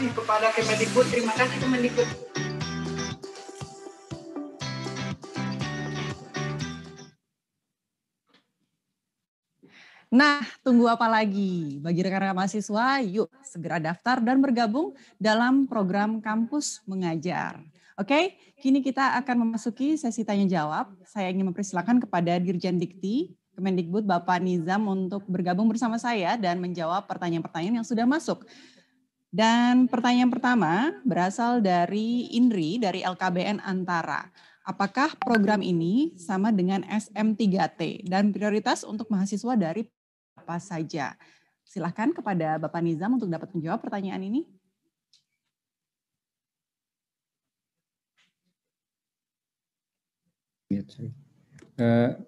kasih kepada Kemendikbud. Terima kasih Kemendikbud. Nah, tunggu apa lagi? Bagi rekan-rekan mahasiswa, yuk segera daftar dan bergabung dalam program Kampus Mengajar. Oke, kini kita akan memasuki sesi tanya jawab. Saya ingin mempersilakan kepada Dirjen Dikti Kemendikbud Bapak Nizam untuk bergabung bersama saya dan menjawab pertanyaan-pertanyaan yang sudah masuk. Dan pertanyaan pertama berasal dari Indri dari LKBN Antara. Apakah program ini sama dengan SM3T dan prioritas untuk mahasiswa dari apa saja? Silahkan kepada Bapak Nizam untuk dapat menjawab pertanyaan ini.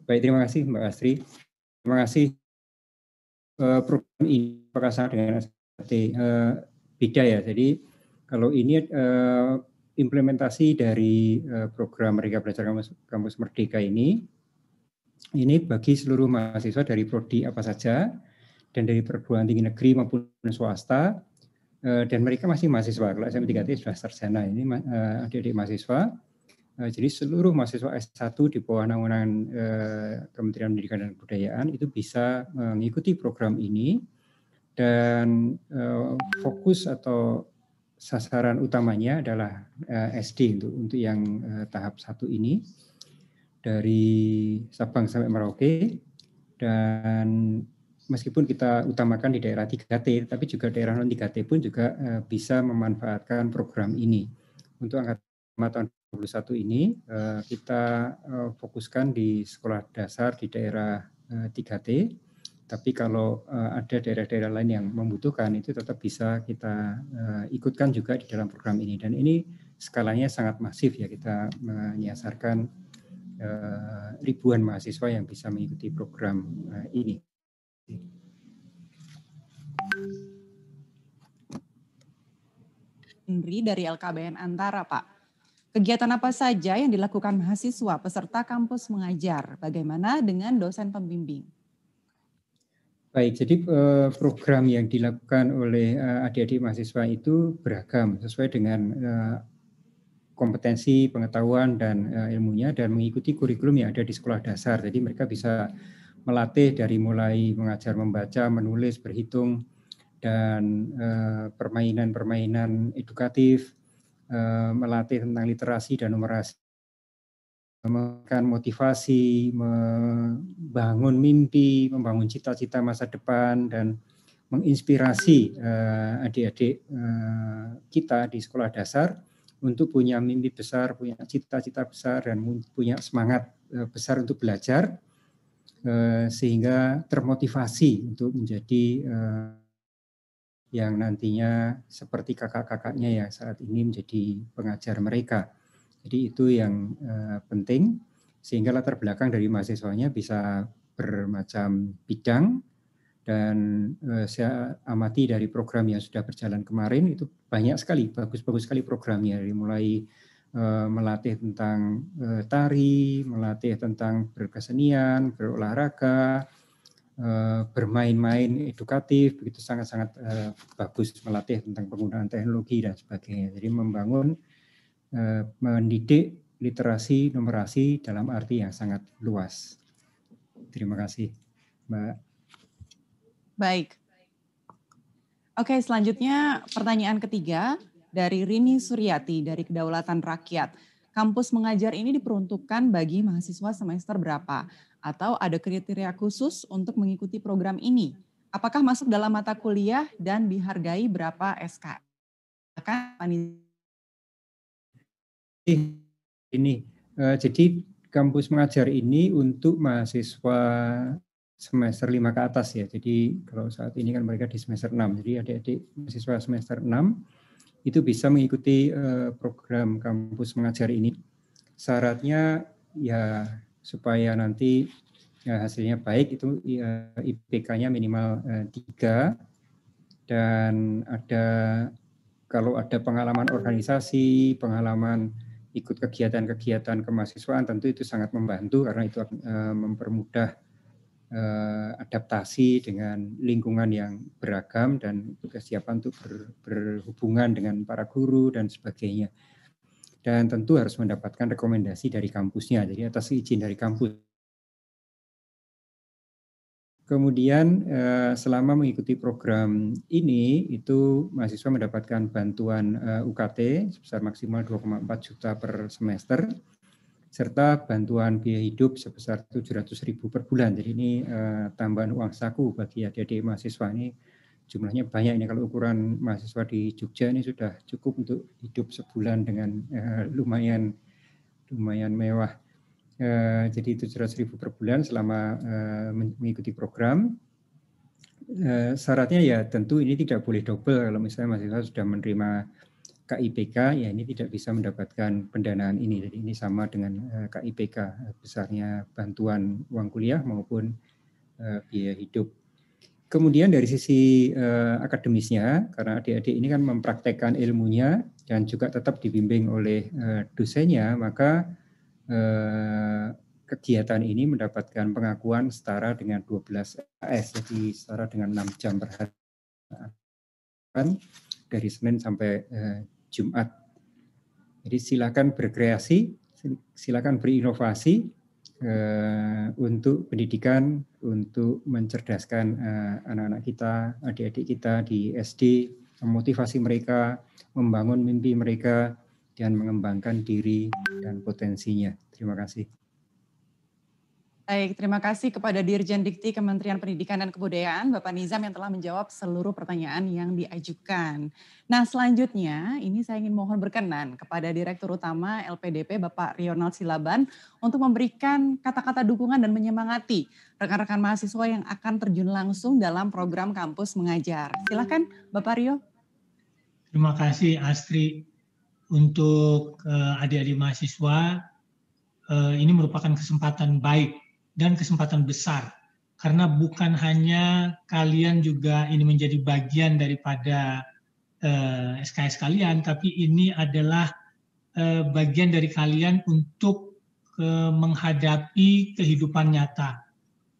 Baik, terima kasih Mbak Astri. Terima kasih. Program ini apakah sama dengan SKT? Beda ya. Jadi kalau ini implementasi dari program Merdeka Belajar Kampus Merdeka ini bagi seluruh mahasiswa dari prodi apa saja dan dari perguruan tinggi negeri maupun swasta, dan mereka masih mahasiswa. Kalau SM3T sudah sarjana, ini adik-adik mahasiswa. Jadi seluruh mahasiswa S1 di bawah naungan Kementerian Pendidikan dan Kebudayaan itu bisa mengikuti program ini, dan fokus atau sasaran utamanya adalah SD untuk yang tahap 1 ini, dari Sabang sampai Merauke. Dan meskipun kita utamakan di daerah 3T, tapi juga daerah non 3T pun juga bisa memanfaatkan program ini. Untuk angkatan tahun 2021 ini kita fokuskan di sekolah dasar di daerah 3T, tapi kalau ada daerah-daerah lain yang membutuhkan itu tetap bisa kita ikutkan juga di dalam program ini. Dan ini skalanya sangat masif ya, kita menyasarkan ribuan mahasiswa yang bisa mengikuti program ini. Indri dari LKBN Antara, Pak. Kegiatan apa saja yang dilakukan mahasiswa peserta Kampus Mengajar? Bagaimana dengan dosen pembimbing? Baik, jadi program yang dilakukan oleh adik-adik mahasiswa itu beragam sesuai dengan kompetensi, pengetahuan, dan ilmunya, dan mengikuti kurikulum yang ada di sekolah dasar. Jadi mereka bisa melatih dari mulai mengajar membaca, menulis, berhitung, dan permainan-permainan edukatif, melatih tentang literasi dan numerasi, memberikan motivasi, membangun mimpi, membangun cita-cita masa depan, dan menginspirasi adik-adik kita di sekolah dasar untuk punya mimpi besar, punya cita-cita besar, dan punya semangat besar untuk belajar, sehingga termotivasi untuk menjadi yang nantinya seperti kakak-kakaknya yang saat ini menjadi pengajar mereka. Jadi itu yang penting, sehingga latar belakang dari mahasiswanya bisa bermacam bidang. Dan saya amati dari program yang sudah berjalan kemarin itu banyak sekali, bagus-bagus sekali programnya, dari mulai melatih tentang tari, melatih tentang berkesenian, berolahraga, bermain-main edukatif, begitu sangat-sangat bagus, melatih tentang penggunaan teknologi dan sebagainya. Jadi membangun, mendidik literasi, numerasi dalam arti yang sangat luas. Terima kasih, Mbak. Baik. Oke, selanjutnya pertanyaan ketiga dari Rini Suryati dari Kedaulatan Rakyat. Kampus Mengajar ini diperuntukkan bagi mahasiswa semester berapa? Atau ada kriteria khusus untuk mengikuti program ini? Apakah masuk dalam mata kuliah dan dihargai berapa SK? Ini, jadi Kampus Mengajar ini untuk mahasiswa semester 5 ke atas ya. Jadi kalau saat ini kan mereka di semester 6. Jadi adik-adik mahasiswa semester 6 itu bisa mengikuti program Kampus Mengajar ini. Syaratnya ya supaya nanti ya, hasilnya baik, itu IPK-nya minimal 3, dan kalau ada pengalaman organisasi, pengalaman ikut kegiatan-kegiatan kemahasiswaan, tentu itu sangat membantu karena itu mempermudah adaptasi dengan lingkungan yang beragam dan kesiapan untuk berhubungan dengan para guru dan sebagainya. Dan tentu harus mendapatkan rekomendasi dari kampusnya, jadi atas izin dari kampus. Kemudian selama mengikuti program ini, itu mahasiswa mendapatkan bantuan UKT sebesar maksimal 2,4 juta per semester, serta bantuan biaya hidup sebesar 700.000 per bulan. Jadi ini tambahan uang saku bagi adik-adik mahasiswa. Ini jumlahnya banyak, ini kalau ukuran mahasiswa di Jogja ini sudah cukup untuk hidup sebulan dengan lumayan mewah. Jadi 700.000 per bulan selama mengikuti program. Syaratnya ya tentu ini tidak boleh double. Kalau misalnya mahasiswa sudah menerima KIPK, ya ini tidak bisa mendapatkan pendanaan ini. Jadi ini sama dengan KIPK, besarnya bantuan uang kuliah maupun biaya hidup. Kemudian dari sisi akademisnya, karena adik-adik ini kan mempraktekkan ilmunya dan juga tetap dibimbing oleh dosennya, maka kegiatan ini mendapatkan pengakuan setara dengan 12 AS, jadi setara dengan 6 jam per hari dari Senin sampai Jumat. Jadi silakan berkreasi, silakan berinovasi untuk pendidikan, untuk mencerdaskan anak-anak kita, adik-adik kita di SD, memotivasi mereka, membangun mimpi mereka, dan mengembangkan diri dan potensinya. Terima kasih. Baik, terima kasih kepada Dirjen Dikti Kementerian Pendidikan dan Kebudayaan, Bapak Nizam yang telah menjawab seluruh pertanyaan yang diajukan. Nah, selanjutnya ini saya ingin mohon berkenan kepada Direktur Utama LPDP Bapak Rionald Silaban untuk memberikan kata-kata dukungan dan menyemangati rekan-rekan mahasiswa yang akan terjun langsung dalam program kampus mengajar. Silakan Bapak Rio. Terima kasih Astri. Untuk adik-adik mahasiswa, ini merupakan kesempatan baik dan kesempatan besar, karena bukan hanya kalian juga ini menjadi bagian daripada SKS kalian, tapi ini adalah bagian dari kalian untuk menghadapi kehidupan nyata,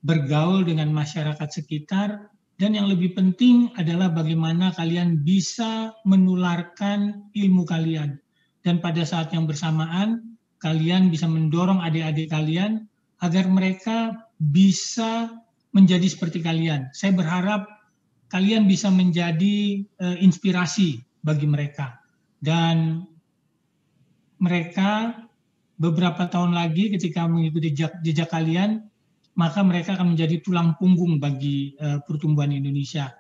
bergaul dengan masyarakat sekitar, dan yang lebih penting adalah bagaimana kalian bisa menularkan ilmu kalian. Dan pada saat yang bersamaan, kalian bisa mendorong adik-adik kalian agar mereka bisa menjadi seperti kalian. Saya berharap kalian bisa menjadi inspirasi bagi mereka. Dan mereka beberapa tahun lagi ketika mengikuti jejak kalian, maka mereka akan menjadi tulang punggung bagi pertumbuhan Indonesia.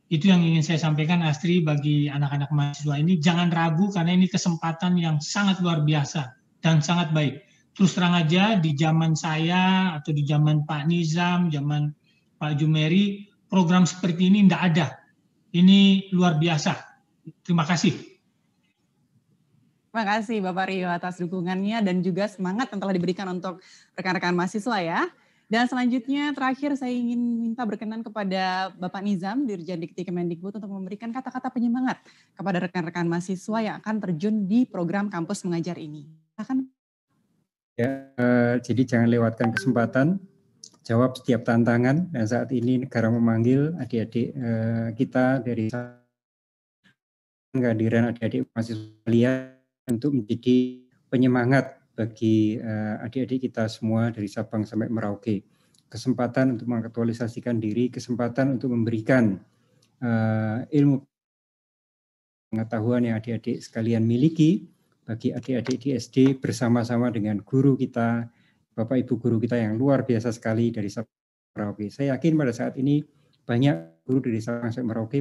Itu yang ingin saya sampaikan, Astri, bagi anak-anak mahasiswa ini. Jangan ragu karena ini kesempatan yang sangat luar biasa dan sangat baik. Terus terang aja, di zaman saya atau di zaman Pak Nizam, zaman Pak Jumeri, program seperti ini tidak ada. Ini luar biasa. Terima kasih. Terima kasih Bapak Rio atas dukungannya dan juga semangat yang telah diberikan untuk rekan-rekan mahasiswa ya. Dan selanjutnya terakhir saya ingin minta berkenan kepada Bapak Nizam, Dirjen Dikti Kemendikbud untuk memberikan kata-kata penyemangat kepada rekan-rekan mahasiswa yang akan terjun di program kampus mengajar ini. Silakan. Ya, jadi jangan lewatkan kesempatan, jawab setiap tantangan, dan saat ini negara memanggil adik-adik kita dari kehadiran adik-adik mahasiswa kalian untuk menjadi penyemangat bagi adik-adik kita semua dari Sabang sampai Merauke. Kesempatan untuk mengaktualisasikan diri, kesempatan untuk memberikan ilmu pengetahuan yang adik-adik sekalian miliki bagi adik-adik di SD bersama-sama dengan guru kita, Bapak Ibu guru kita yang luar biasa sekali dari Sabang sampai Merauke. Saya yakin pada saat ini banyak guru dari Sabang sampai Merauke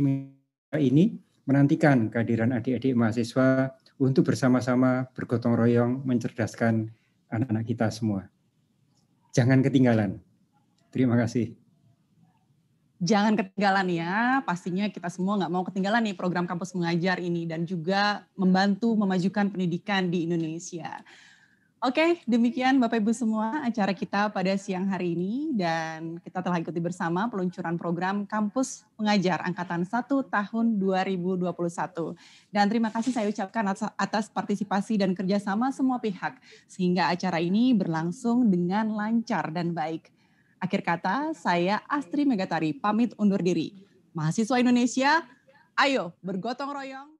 ini menantikan kehadiran adik-adik mahasiswa untuk bersama-sama bergotong royong mencerdaskan anak-anak kita semua. Jangan ketinggalan. Terima kasih. Jangan ketinggalan ya, pastinya kita semua nggak mau ketinggalan nih program kampus mengajar ini dan juga membantu memajukan pendidikan di Indonesia. Oke, demikian Bapak Ibu semua acara kita pada siang hari ini dan kita telah ikuti bersama peluncuran program Kampus Mengajar Angkatan 1 tahun 2021. Dan terima kasih saya ucapkan atas partisipasi dan kerjasama semua pihak sehingga acara ini berlangsung dengan lancar dan baik. Akhir kata, saya Astri Megatari pamit undur diri. Mahasiswa Indonesia, ayo bergotong royong.